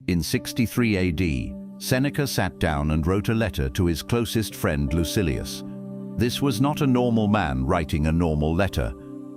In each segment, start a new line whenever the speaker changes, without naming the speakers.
In 63 AD, Seneca sat down and wrote a letter to his closest friend Lucilius. This was not a normal man writing a normal letter.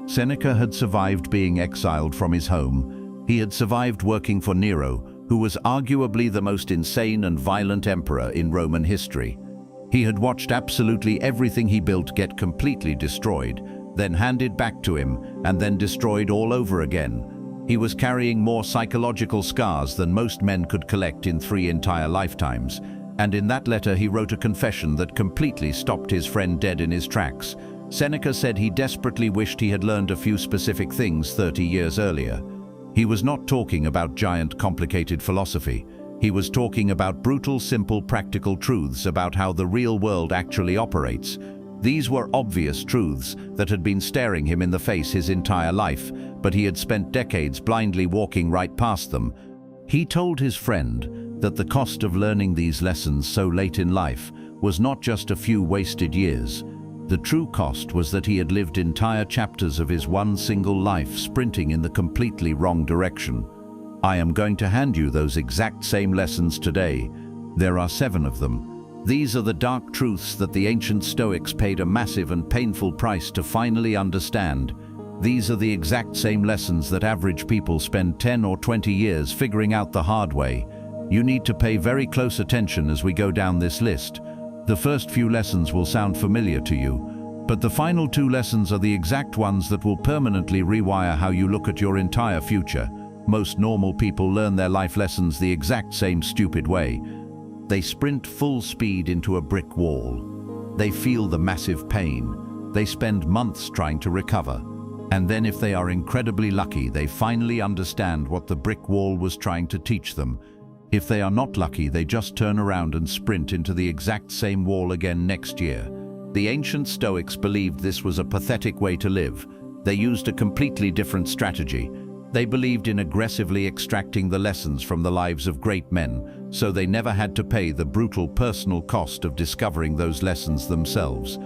Seneca had survived being exiled from his home. He had survived working for Nero, who was arguably the most insane and violent emperor in Roman history. He had watched absolutely everything he built get completely destroyed, then handed back to him, and then destroyed all over again. He was carrying more psychological scars than most men could collect in 3 entire lifetimes, and in that letter he wrote a confession that completely stopped his friend dead in his tracks. Seneca said he desperately wished he had learned a few specific things 30 years earlier. He was not talking about giant, complicated philosophy. He was talking about brutal, simple, practical truths about how the real world actually operates. These were obvious truths that had been staring him in the face his entire life, but he had spent decades blindly walking right past them. He told his friend that the cost of learning these lessons so late in life was not just a few wasted years. The true cost was that he had lived entire chapters of his one single life sprinting in the completely wrong direction. I am going to hand you those exact same lessons today. There are 7 of them. These are the dark truths that the ancient Stoics paid a massive and painful price to finally understand. These are the exact same lessons that average people spend 10 or 20 years figuring out the hard way. You need to pay very close attention as we go down this list. The first few lessons will sound familiar to you, but the final 2 lessons are the exact ones that will permanently rewire how you look at your entire future. Most normal people learn their life lessons the exact same stupid way. They sprint full speed into a brick wall. They feel the massive pain. They spend months trying to recover. And then if they are incredibly lucky, they finally understand what the brick wall was trying to teach them. If they are not lucky, they just turn around and sprint into the exact same wall again next year. The ancient Stoics believed this was a pathetic way to live. They used a completely different strategy. They believed in aggressively extracting the lessons from the lives of great men, so they never had to pay the brutal personal cost of discovering those lessons themselves.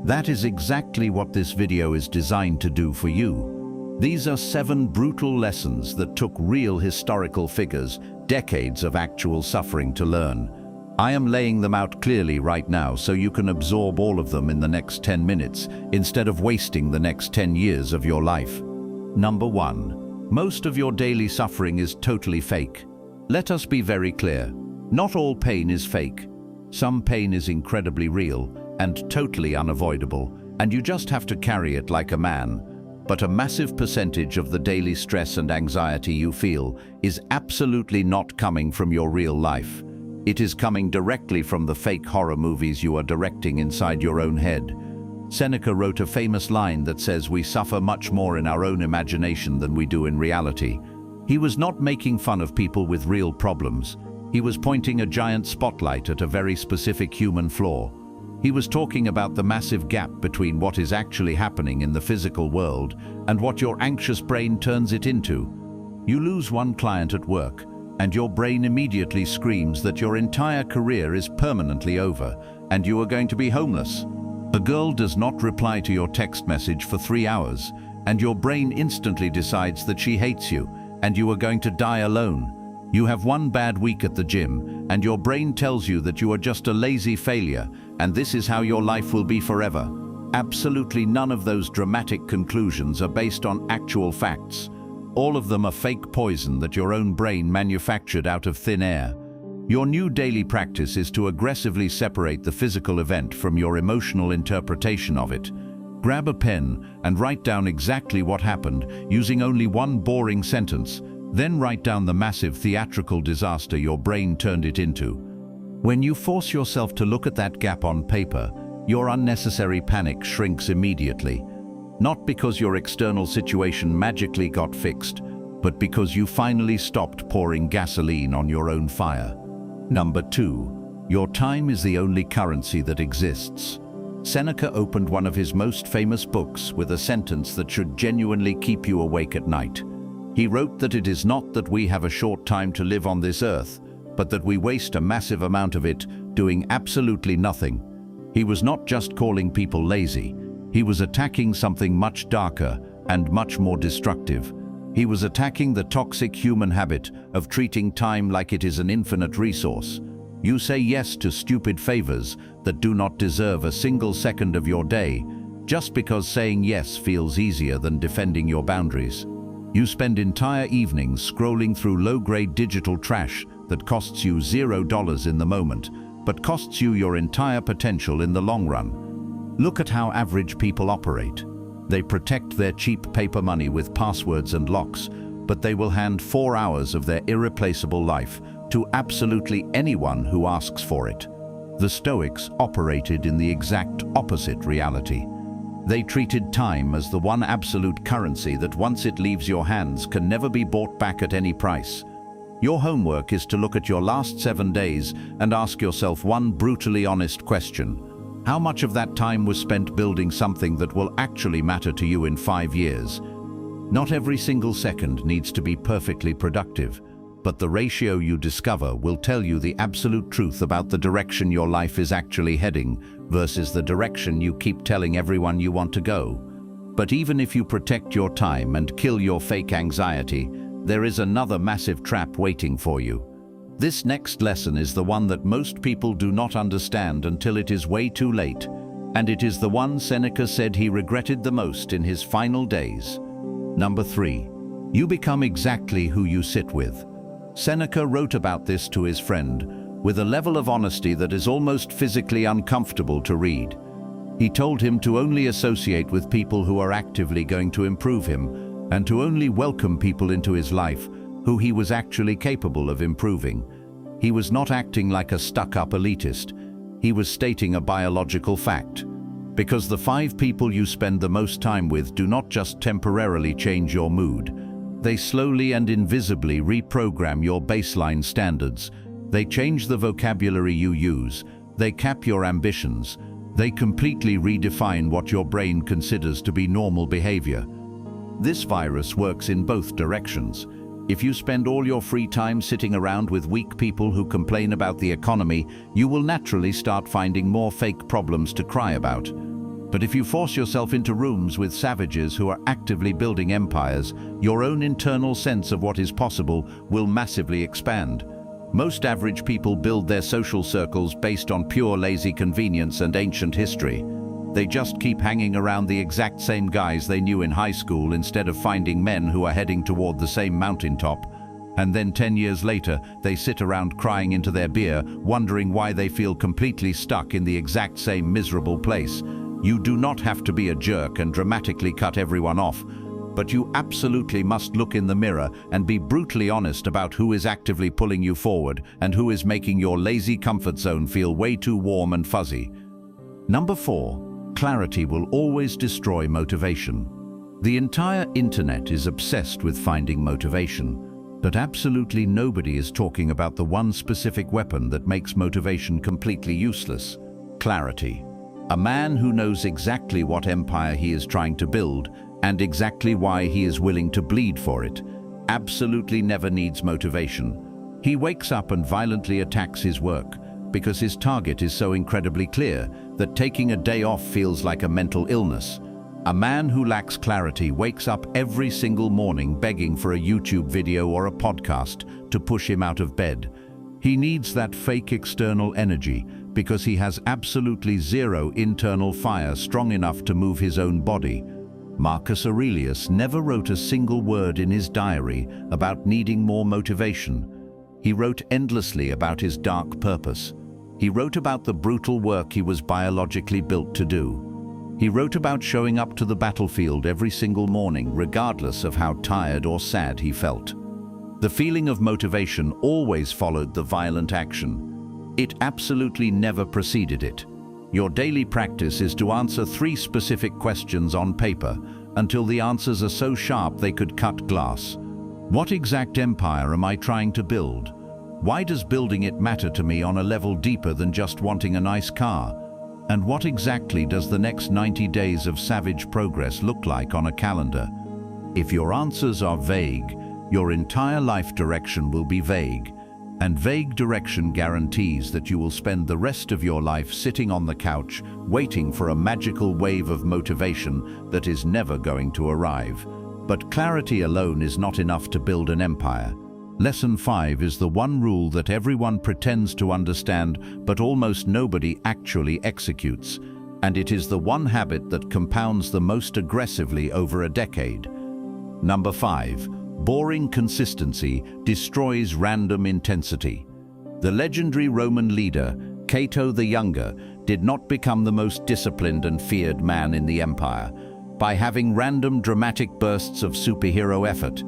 That is exactly what this video is designed to do for you. These are 7 brutal lessons that took real historical figures, decades of actual suffering to learn. I am laying them out clearly right now so you can absorb all of them in the next 10 minutes, instead of wasting the next 10 years of your life. Number 1. Most of your daily suffering is totally fake. Let us be very clear. Not all pain is fake. Some pain is incredibly real and totally unavoidable, and you just have to carry it like a man. But a massive percentage of the daily stress and anxiety you feel is absolutely not coming from your real life. It is coming directly from the fake horror movies you are directing inside your own head. Seneca wrote a famous line that says we suffer much more in our own imagination than we do in reality. He was not making fun of people with real problems. He was pointing a giant spotlight at a very specific human flaw. He was talking about the massive gap between what is actually happening in the physical world and what your anxious brain turns it into. You lose one client at work, and your brain immediately screams that your entire career is permanently over and you are going to be homeless. A girl does not reply to your text message for 3 hours, and your brain instantly decides that she hates you and you are going to die alone. You have one bad week at the gym, and your brain tells you that you are just a lazy failure, and this is how your life will be forever. Absolutely none of those dramatic conclusions are based on actual facts. All of them are fake poison that your own brain manufactured out of thin air. Your new daily practice is to aggressively separate the physical event from your emotional interpretation of it. Grab a pen and write down exactly what happened using only one boring sentence. Then write down the massive theatrical disaster your brain turned it into. When you force yourself to look at that gap on paper, your unnecessary panic shrinks immediately. Not because your external situation magically got fixed, but because you finally stopped pouring gasoline on your own fire. Number 2. Your time is the only currency that exists. Seneca opened one of his most famous books with a sentence that should genuinely keep you awake at night. He wrote that it is not that we have a short time to live on this earth, but that we waste a massive amount of it doing absolutely nothing. He was not just calling people lazy. He was attacking something much darker and much more destructive. He was attacking the toxic human habit of treating time like it is an infinite resource. You say yes to stupid favors that do not deserve a single second of your day, just because saying yes feels easier than defending your boundaries. You spend entire evenings scrolling through low-grade digital trash that costs you $0 in the moment, but costs you your entire potential in the long run. Look at how average people operate. They protect their cheap paper money with passwords and locks, but they will hand 4 hours of their irreplaceable life to absolutely anyone who asks for it. The Stoics operated in the exact opposite reality. They treated time as the one absolute currency that once it leaves your hands can never be bought back at any price. Your homework is to look at your last 7 days and ask yourself one brutally honest question. How much of that time was spent building something that will actually matter to you in 5 years? Not every single second needs to be perfectly productive, but the ratio you discover will tell you the absolute truth about the direction your life is actually heading versus the direction you keep telling everyone you want to go. But even if you protect your time and kill your fake anxiety, there is another massive trap waiting for you. This next lesson is the one that most people do not understand until it is way too late, and it is the one Seneca said he regretted the most in his final days. Number 3. You become exactly who you sit with. Seneca wrote about this to his friend with a level of honesty that is almost physically uncomfortable to read. He told him to only associate with people who are actively going to improve him, and to only welcome people into his life who he was actually capable of improving. He was not acting like a stuck-up elitist. He was stating a biological fact. Because the 5 people you spend the most time with do not just temporarily change your mood. They slowly and invisibly reprogram your baseline standards. They change the vocabulary you use. They cap your ambitions. They completely redefine what your brain considers to be normal behavior. This virus works in both directions. If you spend all your free time sitting around with weak people who complain about the economy, you will naturally start finding more fake problems to cry about. But if you force yourself into rooms with savages who are actively building empires, your own internal sense of what is possible will massively expand. Most average people build their social circles based on pure lazy convenience and ancient history. They just keep hanging around the exact same guys they knew in high school instead of finding men who are heading toward the same mountaintop. And then 10 years later, they sit around crying into their beer, wondering why they feel completely stuck in the exact same miserable place. You do not have to be a jerk and dramatically cut everyone off, but you absolutely must look in the mirror and be brutally honest about who is actively pulling you forward and who is making your lazy comfort zone feel way too warm and fuzzy. Number 4. Clarity will always destroy motivation. The entire internet is obsessed with finding motivation, but absolutely nobody is talking about the one specific weapon that makes motivation completely useless: clarity. A man who knows exactly what empire he is trying to build and exactly why he is willing to bleed for it absolutely never needs motivation. He wakes up and violently attacks his work because his target is so incredibly clear that taking a day off feels like a mental illness. A man who lacks clarity wakes up every single morning begging for a YouTube video or a podcast to push him out of bed. He needs that fake external energy because he has absolutely zero internal fire strong enough to move his own body. Marcus Aurelius never wrote a single word in his diary about needing more motivation. He wrote endlessly about his dark purpose. He wrote about the brutal work he was biologically built to do. He wrote about showing up to the battlefield every single morning, regardless of how tired or sad he felt. The feeling of motivation always followed the violent action. It absolutely never preceded it. Your daily practice is to answer 3 specific questions on paper until the answers are so sharp they could cut glass. What exact empire am I trying to build? Why does building it matter to me on a level deeper than just wanting a nice car? And what exactly does the next 90 days of savage progress look like on a calendar? If your answers are vague, your entire life direction will be vague. And vague direction guarantees that you will spend the rest of your life sitting on the couch, waiting for a magical wave of motivation that is never going to arrive. But clarity alone is not enough to build an empire. Lesson 5 is the one rule that everyone pretends to understand, but almost nobody actually executes. And it is the one habit that compounds the most aggressively over a decade. Number 5. Boring consistency destroys random intensity. The legendary Roman leader, Cato the Younger, did not become the most disciplined and feared man in the empire by having random dramatic bursts of superhero effort.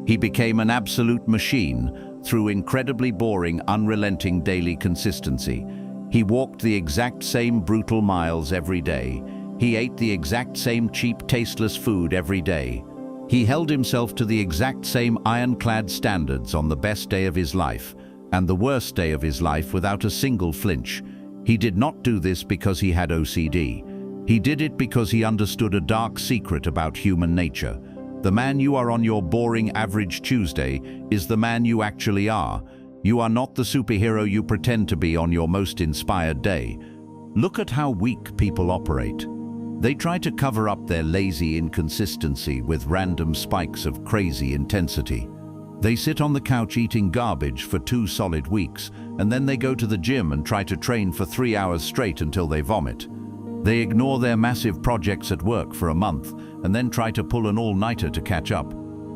He became an absolute machine through incredibly boring, unrelenting daily consistency. He walked the exact same brutal miles every day. He ate the exact same cheap, tasteless food every day. He held himself to the exact same ironclad standards on the best day of his life and the worst day of his life without a single flinch. He did not do this because he had OCD. He did it because he understood a dark secret about human nature. The man you are on your boring average Tuesday is the man you actually are. You are not the superhero you pretend to be on your most inspired day. Look at how weak people operate. They try to cover up their lazy inconsistency with random spikes of crazy intensity. They sit on the couch eating garbage for 2 solid weeks, and then they go to the gym and try to train for 3 hours straight until they vomit. They ignore their massive projects at work for a month, and then try to pull an all-nighter to catch up.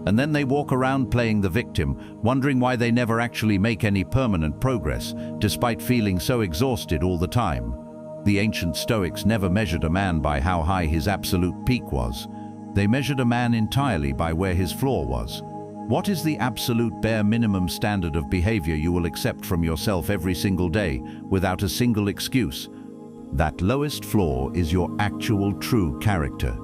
And then they walk around playing the victim, wondering why they never actually make any permanent progress, despite feeling so exhausted all the time. The ancient Stoics never measured a man by how high his absolute peak was. They measured a man entirely by where his floor was. What is the absolute bare minimum standard of behavior you will accept from yourself every single day, without a single excuse? That lowest floor is your actual true character.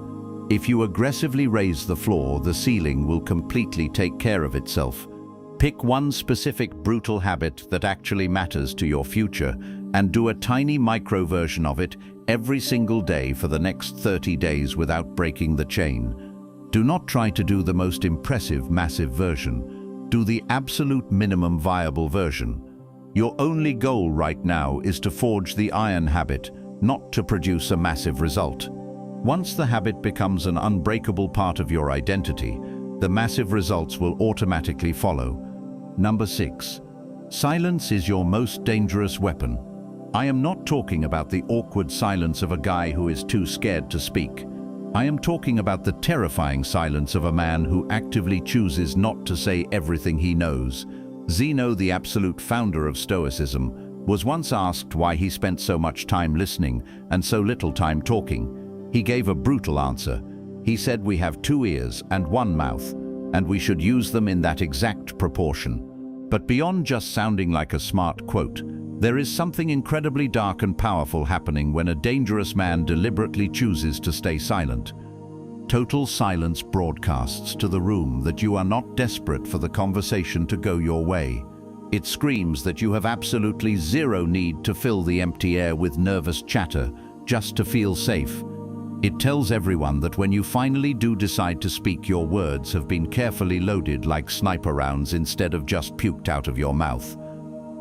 If you aggressively raise the floor, the ceiling will completely take care of itself. Pick one specific brutal habit that actually matters to your future and do a tiny micro version of it every single day for the next 30 days without breaking the chain. Do not try to do the most impressive massive version. Do the absolute minimum viable version. Your only goal right now is to forge the iron habit, not to produce a massive result. Once the habit becomes an unbreakable part of your identity, the massive results will automatically follow. Number 6. Silence is your most dangerous weapon. I am not talking about the awkward silence of a guy who is too scared to speak. I am talking about the terrifying silence of a man who actively chooses not to say everything he knows. Zeno, the absolute founder of Stoicism, was once asked why he spent so much time listening and so little time talking. He gave a brutal answer. He said, "We have 2 ears and 1 mouth, and we should use them in that exact proportion." But beyond just sounding like a smart quote, there is something incredibly dark and powerful happening when a dangerous man deliberately chooses to stay silent. Total silence broadcasts to the room that you are not desperate for the conversation to go your way. It screams that you have absolutely zero need to fill the empty air with nervous chatter just to feel safe. It tells everyone that when you finally do decide to speak, your words have been carefully loaded like sniper rounds instead of just puked out of your mouth.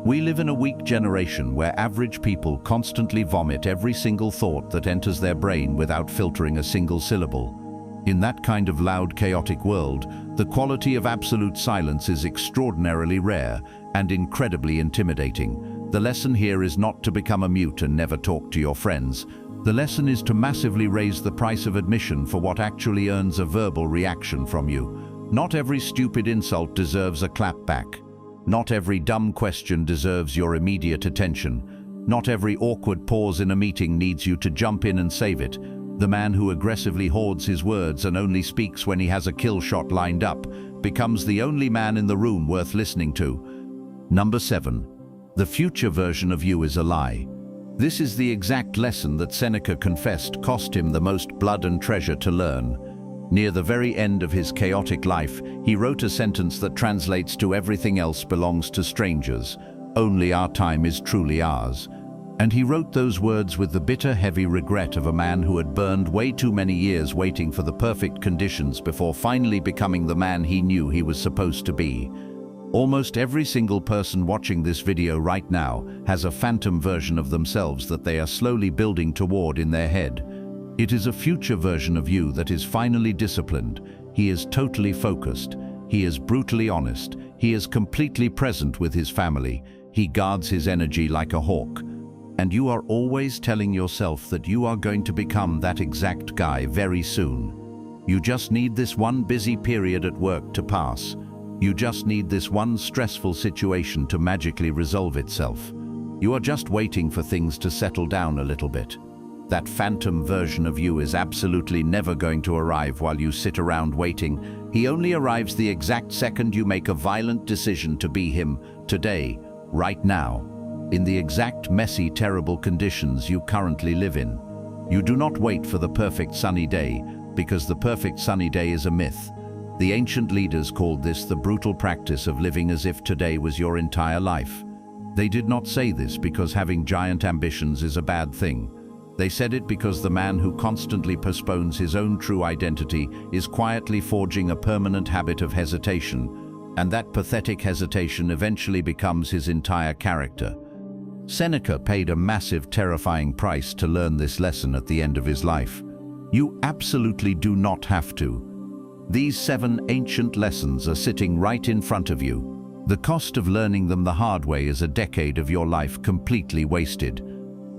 We live in a weak generation where average people constantly vomit every single thought that enters their brain without filtering a single syllable. In that kind of loud, chaotic world, the quality of absolute silence is extraordinarily rare and incredibly intimidating. The lesson here is not to become a mute and never talk to your friends. The lesson is to massively raise the price of admission for what actually earns a verbal reaction from you. Not every stupid insult deserves a clap back. Not every dumb question deserves your immediate attention. Not every awkward pause in a meeting needs you to jump in and save it. The man who aggressively hoards his words and only speaks when he has a kill shot lined up becomes the only man in the room worth listening to. Number 7. The future version of you is a lie. This is the exact lesson that Seneca confessed cost him the most blood and treasure to learn. Near the very end of his chaotic life, he wrote a sentence that translates to "Everything else belongs to strangers. Only our time is truly ours." And he wrote those words with the bitter, heavy regret of a man who had burned way too many years waiting for the perfect conditions before finally becoming the man he knew he was supposed to be. Almost every single person watching this video right now has a phantom version of themselves that they are slowly building toward in their head. It is a future version of you that is finally disciplined. He is totally focused. He is brutally honest. He is completely present with his family. He guards his energy like a hawk. And you are always telling yourself that you are going to become that exact guy very soon. You just need this one busy period at work to pass. You just need this one stressful situation to magically resolve itself. You are just waiting for things to settle down a little bit. That phantom version of you is absolutely never going to arrive while you sit around waiting. He only arrives the exact second you make a violent decision to be him, today, right now, in the exact messy, terrible conditions you currently live in. You do not wait for the perfect sunny day, because the perfect sunny day is a myth. The ancient leaders called this the brutal practice of living as if today was your entire life. They did not say this because having giant ambitions is a bad thing. They said it because the man who constantly postpones his own true identity is quietly forging a permanent habit of hesitation, and that pathetic hesitation eventually becomes his entire character. Seneca paid a massive, terrifying price to learn this lesson at the end of his life. You absolutely do not have to. These 7 ancient lessons are sitting right in front of you. The cost of learning them the hard way is a decade of your life completely wasted.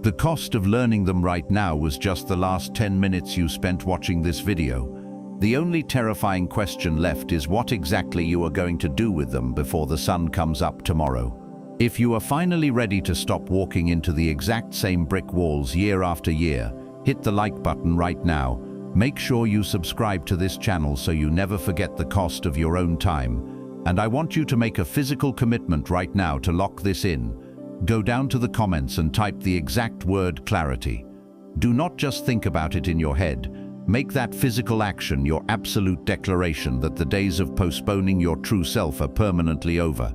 The cost of learning them right now was just the last 10 minutes you spent watching this video. The only terrifying question left is what exactly you are going to do with them before the sun comes up tomorrow. If you are finally ready to stop walking into the exact same brick walls year after year, hit the like button right now. Make sure you subscribe to this channel so you never forget the cost of your own time. And I want you to make a physical commitment right now to lock this in. Go down to the comments and type the exact word clarity. Do not just think about it in your head. Make that physical action your absolute declaration that the days of postponing your true self are permanently over.